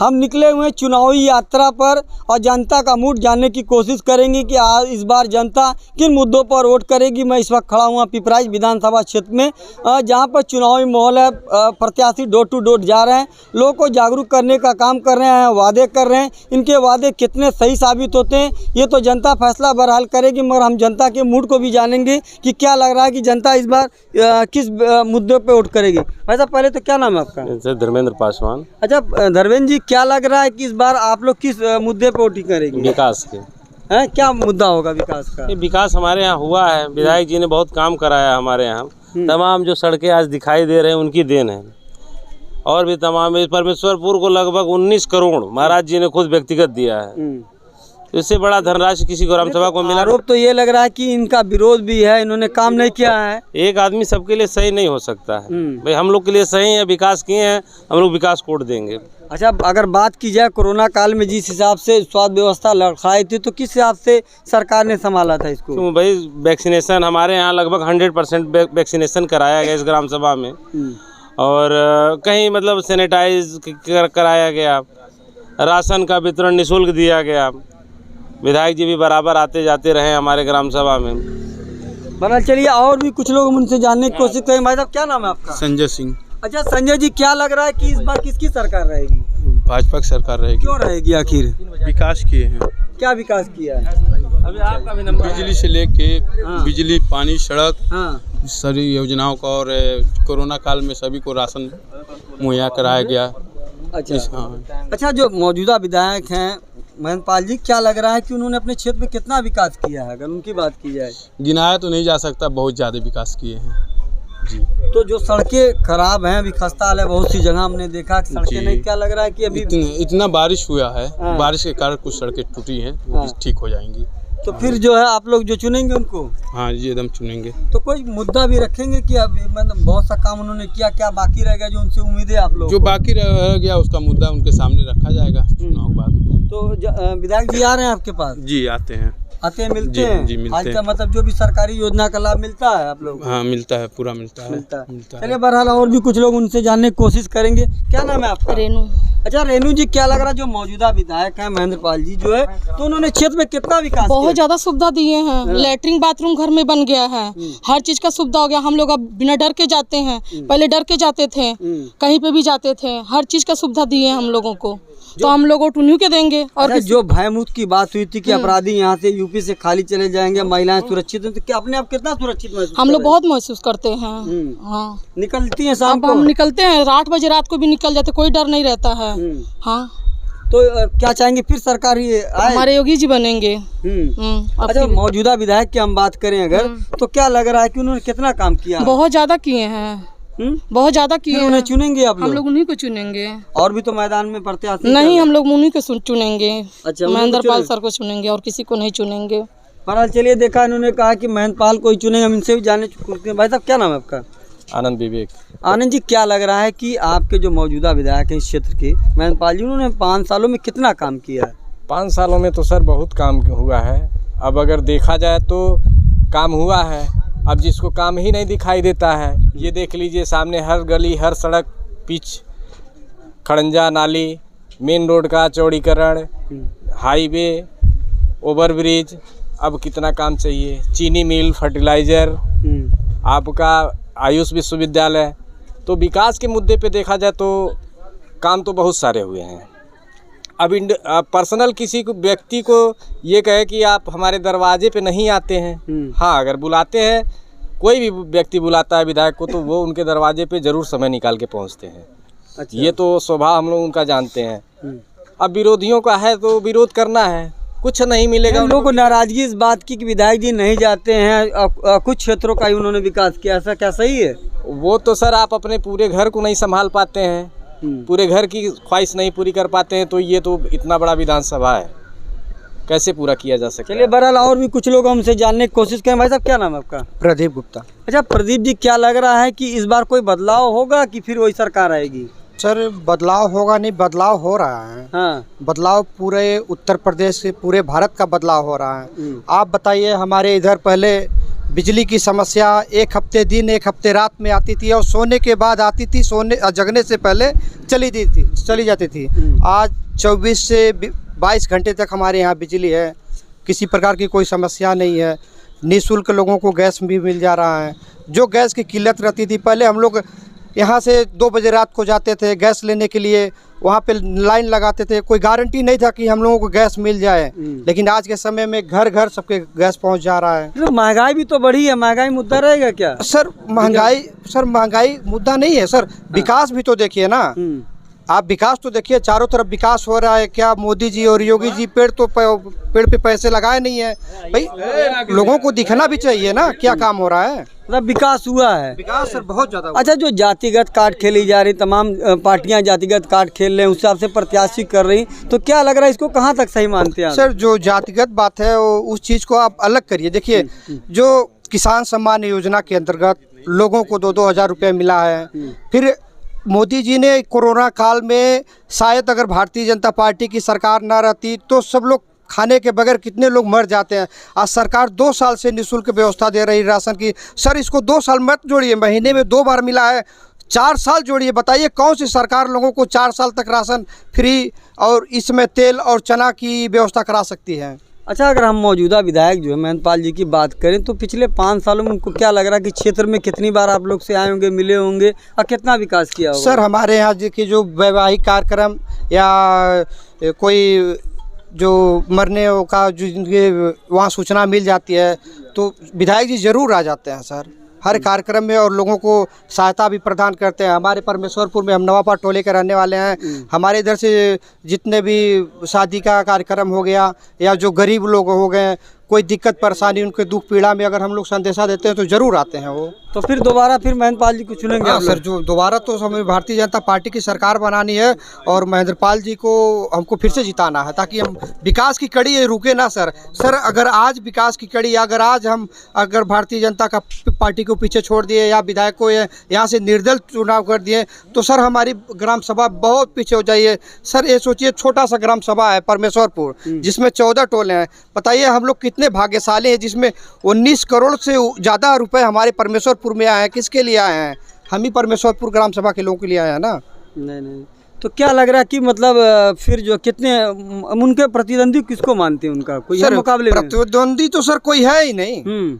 हम निकले हुए चुनावी यात्रा पर और जनता का मूड जानने की कोशिश करेंगे कि इस बार जनता किन मुद्दों पर वोट करेगी। मैं इस वक्त खड़ा हुआ पिपराइच विधानसभा क्षेत्र में, जहां पर चुनावी माहौल है। प्रत्याशी डोर टू डोर जा रहे हैं, लोगों को जागरूक करने का काम कर रहे हैं, वादे कर रहे हैं। इनके वादे कितने सही साबित होते हैं ये तो जनता फैसला बहरहाल करेगी, मगर हम जनता के मूड को भी जानेंगे कि क्या लग रहा है कि जनता इस बार किस मुद्दे पर वोट करेगी। भाई साहब, पहले तो क्या नाम है आपका? धर्मेंद्र पासवान। अच्छा धर्मेंद्र जी, क्या लग रहा है कि इस बार आप लोग किस मुद्दे पर वोटिंग करेंगे? विकास के है, क्या मुद्दा होगा विकास का? विकास हमारे यहाँ हुआ है, विधायक जी ने बहुत काम कराया हमारे यहाँ। तमाम जो सड़कें आज दिखाई दे रहे हैं उनकी देन है। और भी तमाम, परमेश्वरपुर को लगभग 19 करोड़ महाराज जी ने खुद व्यक्तिगत दिया है। तो इससे बड़ा धनराशि किसी ग्राम सभा को मिला? आरोप तो ये लग रहा है कि इनका विरोध भी है, इन्होंने काम नहीं किया है। एक आदमी सबके लिए सही नहीं हो सकता है। भाई हम लोग के लिए सही है, विकास किए हैं, हम लोग विकास कोड देंगे। अच्छा, अगर बात की जाए कोरोना काल में जिस हिसाब से स्वास्थ्य व्यवस्था लड़खड़ाई थी, तो किस हिसाब से सरकार ने संभाला था इसको? तो भाई वैक्सीनेशन हमारे यहाँ लगभग 100% वैक्सीनेशन कराया गया इस ग्राम सभा में। और कहीं मतलब सैनिटाइज कराया गया, राशन का वितरण निःशुल्क दिया गया। विधायक जी भी बराबर आते जाते रहे हमारे ग्राम सभा में। बना चलिए, और भी कुछ लोग उनसे जानने की कोशिश करें। भाई साहब, क्या नाम है आपका? संजय सिंह। अच्छा संजय जी, क्या लग रहा है कि इस बार किसकी सरकार रहेगी? भाजपा की सरकार रहेगी। क्यों रहेगी आखिर? विकास किए हैं। क्या विकास किया है? अभी आपका भी नंबर। बिजली से लेके बिजली, पानी, सड़क, सारी योजनाओं का। और कोरोना काल में सभी को राशन मुहैया कराया गया। अच्छा, जो मौजूदा विधायक हैं महेंद्र पाल जी, क्या लग रहा है कि उन्होंने अपने क्षेत्र में कितना विकास किया है? अगर उनकी बात की जाए, गिनाया तो नहीं जा सकता, बहुत ज़्यादा विकास किए हैं जी। तो जो सड़कें खराब हैं, अभी खस्ता हाल है बहुत सी जगह, हमने देखा कि सड़कें नहीं, क्या लग रहा है कि अभी इतना बारिश हुआ है, बारिश के कारण कुछ सड़कें टूटी हैं, वो भी ठीक हो जाएंगी। तो फिर जो है आप लोग जो चुनेंगे उनको? हाँ जी, एकदम चुनेंगे। तो कोई मुद्दा भी रखेंगे कि अभी मतलब बहुत सा काम उन्होंने किया, क्या बाकी रह गया जो उनसे उम्मीदें आप लोग? जो बाकी रह गया उसका मुद्दा उनके सामने रखा जाएगा चुनाव के बाद। तो विधायक जी आ रहे हैं आपके पास? जी आते हैं, मिलते हैं। जी मिलते हैं। आज मतलब जो भी सरकारी योजना का लाभ मिलता है आप लोग? हाँ मिलता है, पूरा मिलता है। चलिए बहरहाल, और भी कुछ लोग उनसे जानने की कोशिश करेंगे। क्या नाम है आपका? रेनू। अच्छा रेनू जी, क्या लग रहा है जो मौजूदा विधायक है महेंद्र पाल जी जो है, तो उन्होंने क्षेत्र में कितना विकास किया? बहुत ज्यादा सुविधा दिए हैं। लेटरिन बाथरूम घर में बन गया है, हर चीज का सुविधा हो गया। हम लोग अब बिना डर के जाते हैं, पहले डर के जाते थे, कहीं पे भी जाते थे। हर चीज का सुविधा दिए हैं हम लोगों को, तो हम लोग वोट उन्हीं के देंगे। और जो भयमुक्त की बात हुई थी कि अपराधी यहाँ से यूपी से खाली चले जाएंगे, महिलाएं सुरक्षित हैं, तो क्या अपने आप कितना सुरक्षित महसूस? हम लोग बहुत महसूस करते हैं। हाँ, निकलती हैं शाम को? हम निकलते हैं, 8 बजे रात को भी निकल जाते, कोई डर नहीं रहता है। हाँ, तो क्या चाहेंगे फिर सरकार ही आए? हमारे योगी जी बनेंगे। अच्छा, मौजूदा विधायक की हम बात करें अगर, तो क्या लग रहा है कि उन्होंने कितना काम किया? बहुत ज्यादा किए हैं, बहुत ज्यादा किए हैं। उन्हें चुनेंगे आप लोग? हम लोग उन्हीं को चुनेंगे। और भी तो मैदान में प्रत्याशी नहीं, हम लोग उन्हीं को चुनेंगे। अच्छा, महेंद्र पाल सर को चुनेंगे और किसी को नहीं चुनेंगे। बहरहाल चलिए, देखा इन्होंने कहा कि महेंद्र पाल को ही चुनेंगे, हम इनसे भी जानने चुके हैं। भाई साहब, क्या नाम है आपका? आनंद विवेक। आनंद जी, क्या लग रहा है कि आपके जो मौजूदा विधायक हैं इस क्षेत्र के महेंद्र पाल जी, उन्होंने 5 सालों में कितना काम किया है? 5 सालों में तो सर बहुत काम हुआ है। अब अगर देखा जाए तो काम हुआ है। अब जिसको काम ही नहीं दिखाई देता है, ये देख लीजिए सामने हर गली, हर सड़क, पिच, खड़ंजा नाली, मेन रोड का चौड़ीकरण, हाईवे, ओवरब्रिज, अब कितना काम चाहिए। चीनी मिल, फर्टिलाइज़र, आपका आयुष विश्वविद्यालय। तो विकास के मुद्दे पे देखा जाए तो काम तो बहुत सारे हुए हैं। अब पर्सनल किसी को व्यक्ति को ये कहे कि आप हमारे दरवाजे पे नहीं आते हैं, हाँ अगर बुलाते हैं, कोई भी व्यक्ति बुलाता है विधायक को, तो वो उनके दरवाजे पे ज़रूर समय निकाल के पहुंचते हैं। अच्छा। ये तो स्वभाव हम लोग उनका जानते हैं। अब विरोधियों का है तो विरोध करना है, कुछ नहीं मिलेगा। उन लोगों को नाराजगी इस बात की कि विधायक जी नहीं जाते हैं, कुछ क्षेत्रों का ही उन्होंने विकास किया, ऐसा क्या सही है? वो तो सर आप अपने पूरे घर को नहीं संभाल पाते हैं, पूरे घर की ख्वाहिश नहीं पूरी कर पाते हैं, तो ये तो इतना बड़ा विधानसभा है, कैसे पूरा किया जा सकता है? चलिए बहरहाल, और भी कुछ लोग हमसे जानने की कोशिश करें। भाई साहब, क्या नाम है आपका? प्रदीप गुप्ता। अच्छा प्रदीप जी, क्या लग रहा है कि इस बार कोई बदलाव होगा कि फिर वही सरकार आएगी? सर बदलाव होगा नहीं, बदलाव हो रहा है। हाँ। बदलाव पूरे उत्तर प्रदेश से, पूरे भारत का बदलाव हो रहा है। आप बताइए, हमारे इधर पहले बिजली की समस्या एक हफ्ते दिन एक हफ्ते रात में आती थी और सोने के बाद आती थी, जगने से पहले चली जाती थी। आज 24 से 22 घंटे तक हमारे यहाँ बिजली है, किसी प्रकार की कोई समस्या नहीं है। निःशुल्क लोगों को गैस भी मिल जा रहा है। जो गैस की किल्लत रहती थी, पहले हम लोग यहाँ से 2 बजे रात को जाते थे गैस लेने के लिए, वहाँ पे लाइन लगाते थे, कोई गारंटी नहीं था कि हम लोगों को गैस मिल जाए। लेकिन आज के समय में घर घर सबके गैस पहुँच जा रहा है। तो महंगाई भी तो बढ़ी है, महंगाई मुद्दा रहेगा क्या? सर महंगाई मुद्दा नहीं है सर, विकास भी तो देखिए ना। आप विकास तो देखिए, चारों तरफ विकास हो रहा है। क्या मोदी जी और योगी जी पेड़ पे पैसे लगाए नहीं है भाई? लोगों को दिखना भी चाहिए ना क्या काम हो रहा है। मतलब विकास हुआ है। विकास सर बहुत ज़्यादा। अच्छा, जो जातिगत कार्ड खेली जा रही, तमाम पार्टियां जातिगत कार्ड खेल रहे हैं, उस हिसाब से प्रत्याशी कर रही, तो क्या लग रहा है इसको कहाँ तक सही मानते हैं आप? सर जो जातिगत बात है उस चीज़ को आप अलग करिए। देखिए, जो किसान सम्मान योजना के अंतर्गत लोगों को 2-2 हज़ार रुपये मिला है। फिर मोदी जी ने कोरोना काल में शायद अगर भारतीय जनता पार्टी की सरकार ना रहती तो सब लोग खाने के बगैर कितने लोग मर जाते हैं। आज सरकार 2 साल से निःशुल्क व्यवस्था दे रही राशन की। सर इसको 2 साल मत जोड़िए, महीने में 2 बार मिला है, 4 साल जोड़िए। बताइए कौन सी सरकार लोगों को 4 साल तक राशन फ्री और इसमें तेल और चना की व्यवस्था करा सकती है। अच्छा, अगर हम मौजूदा विधायक जो है महेंद्रपाल जी की बात करें तो पिछले 5 सालों में उनको क्या लग रहा है कि क्षेत्र में कितनी बार आप लोग से आए होंगे, मिले होंगे और कितना विकास किया होगा? सर हमारे यहाँ देखिए, जो वैवाहिक कार्यक्रम या कोई जो मरने का जो जिनके वहाँ सूचना मिल जाती है तो विधायक जी ज़रूर आ जाते हैं सर हर कार्यक्रम में, और लोगों को सहायता भी प्रदान करते हैं। हमारे परमेश्वरपुर में हम नवापार टोले के रहने वाले हैं। हमारे इधर से जितने भी शादी का कार्यक्रम हो गया या जो गरीब लोग हो गए, कोई दिक्कत परेशानी, उनके दुख पीड़ा में अगर हम लोग संदेशा देते हैं तो ज़रूर आते हैं वो। तो फिर दोबारा फिर महेंद्रपाल जी को चुनेंगे आप लोग? सर जो दोबारा तो हमें भारतीय जनता पार्टी की सरकार बनानी है और महेंद्रपाल जी को हमको फिर से जिताना है ताकि हम विकास की कड़ी ये रुके ना सर। अगर आज विकास की कड़ी अगर भारतीय जनता का पार्टी को पीछे छोड़ दिए या विधायक को यहाँ से निर्दल चुनाव कर दिए तो सर हमारी ग्राम सभा बहुत पीछे हो जाइए। सर ये सोचिए, छोटा सा ग्राम सभा है परमेश्वरपुर जिसमें 14 टोले हैं। बताइए हम लोग कितने भाग्यशाली हैं जिसमें 19 करोड़ से ज़्यादा रुपए हमारे परमेश्वरपुर में आए हैं। किसके लिए आए हैं? हम ही परमेश्वरपुर ग्राम सभा के लोगों के लिए आए हैं ना। नहीं, तो क्या लग रहा है कि मतलब फिर जो कितने उनके प्रतिद्वंदी किसको मानते हैं? उनका कोई है मुकाबले में? प्रतिद्वंदी तो सर कोई है ही नहीं।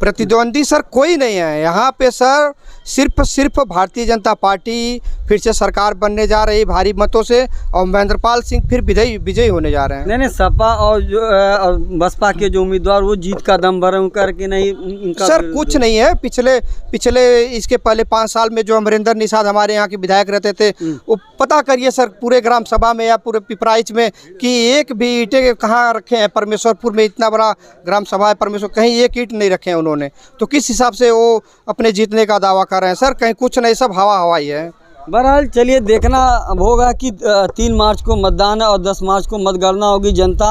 प्रतिद्वंदी सर कोई नहीं है यहाँ पे सर। सिर्फ भारतीय जनता पार्टी फिर से सरकार बनने जा रही भारी मतों से और महेंद्रपाल सिंह फिर विजयी होने जा रहे हैं। नहीं, सपा और जो और बसपा के जो उम्मीदवार वो जीत का दम भर रहे करके नहीं इनका सर कुछ नहीं है। पिछले इसके पहले 5 साल में जो अमरिंदर निषाद हमारे यहाँ के विधायक रहते थे, वो पता करिए सर पूरे ग्राम सभा में या पूरे पिपराइच में कि एक भी ईंटें कहाँ रखे हैं। परमेश्वरपुर में इतना बड़ा ग्राम सभा है, परमेश्वर कहीं एक ईंट नहीं रखे हैं उन्होंने। तो किस हिसाब से वो अपने जीतने का दावा कर रहे हैं सर? कहीं कुछ नहीं, सब हवा ही है। बहरहाल चलिए देखना अब होगा कि 3 मार्च को मतदान है और 10 मार्च को मतगणना होगी। जनता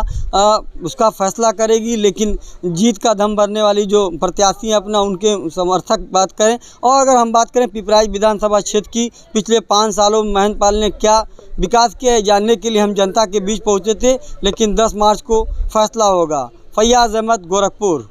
उसका फैसला करेगी, लेकिन जीत का दम भरने वाली जो प्रत्याशी हैं अपना उनके समर्थक बात करें। और अगर हम बात करें पिपराइच विधानसभा क्षेत्र की, पिछले 5 सालों में महेंद्रपाल ने क्या विकास किया है जानने के लिए हम जनता के बीच पहुँचे थे, लेकिन 10 मार्च को फैसला होगा। फैयाज़ अहमद, गोरखपुर।